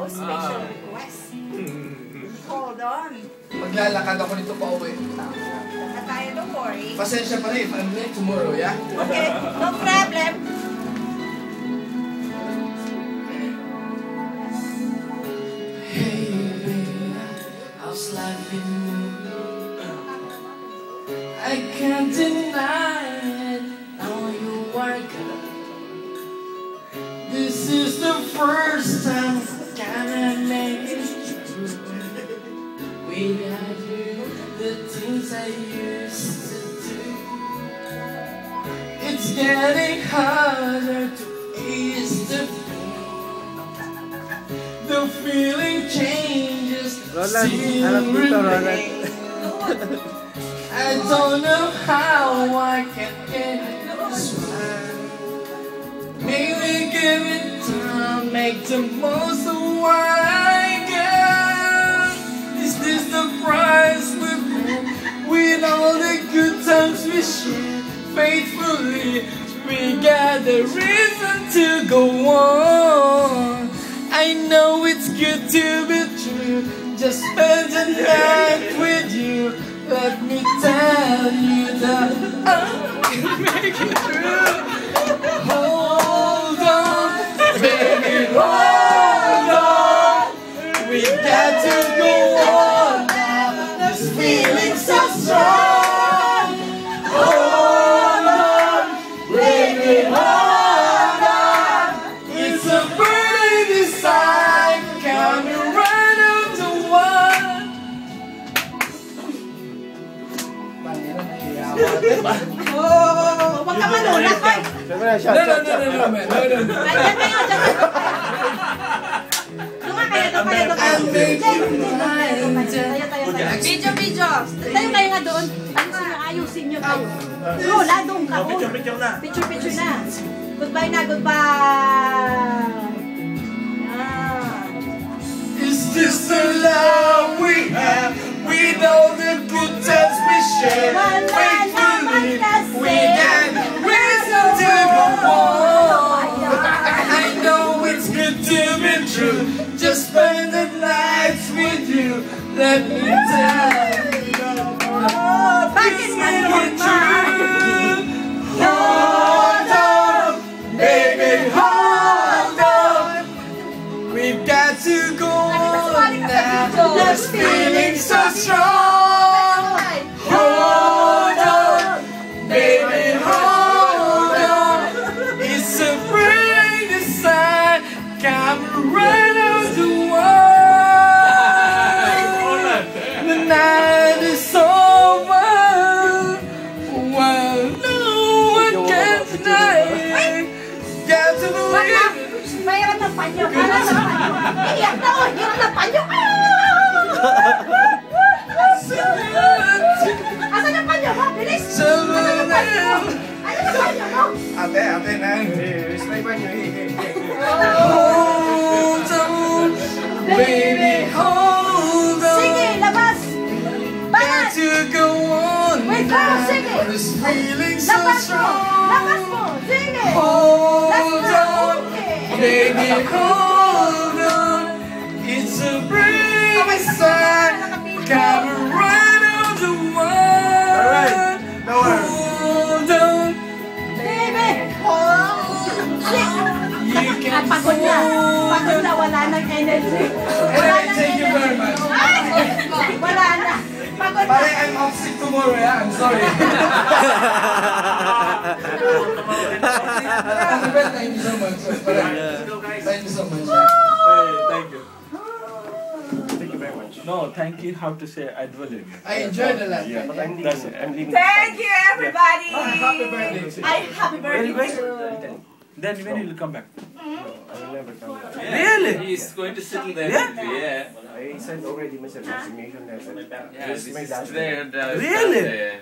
Oh, special request. Hold on. Maglalakad ako nito pa uwi. Lakad tayo, don't worry. Pasensya pa rin if I'm late tomorrow, yeah? Okay, no problem. Hey, baby, how's life in you? I can't deny it, now you work it. This is the first time gonna make it true. Without you, the things I used to do, it's getting harder to ease the pain. The feeling changes, Roland, harap dito, Roland. I don't know how I can get this right. Maybe give it time, make the most of what I get. Is this the price we pay? With all the good times we share faithfully, we got the reason to go on. I know it's good to be true, just spend the night with you. Let me tell you that I can make it through. Hold on, baby, hold on. We got to go on now. This feeling so strong. Hold on, baby, hold on. It's a burning desire coming right up to one. Oh, wag ka manulat, hoy. No. Ayan kayo, Doon nga kayo. Video. Tayo kayo nga doon. Ayusin nyo kayo. Roland, doon ka. Picture na. Picture na. Goodbye na, goodbye. Is this the love we have? With all the good times we share, faithfully, we got reason to go on. I know it's good to be true, just spend the nights with you. Let me tell you, Bakit make it true. Hold on, baby, hold on. We've got to go on now. This feeling so strong. Hold on, baby, hold on. It's a brand new sign, come right out the world. The night is over. Well, no one can deny it. Got to believe it. Mayroon ng panyo. Iyak na ako. Hirap ng panyo. Asan ang panyo mo? Bilis. Asan ang panyo mo? Asan ang panyo mo? Ate na. Spray banyo. Hold on, baby, hold on. Sige, labas. Got Bakit? to go on. Wait lang, sige. This feeling so Labas mo. strong. Labas mo. Sige. Hold Labas on, okay. baby, hold on. It's a brave sign, coming right on the one. Alright, no worries. Hold on, Baby. you can Pagod na. Pagod na. Wala nang energy. Wala nang Thank you very much. Wala na. Pagod na. Pare, I'm off sick tomorrow, yeah? I'm sorry. Thank you so much. Thank you so much. Thank you. Thank you very much. No, thank you. How to say advocate? I enjoyed the last Yeah, time. but I'm leaving. Thank you, everybody. Happy birthday. Happy birthday too. Then when will you come back? I will never come back. Really? He's going to settle there. Yeah? Yeah. I sent already my resignation letter. Yeah, This this is my is last there. Really?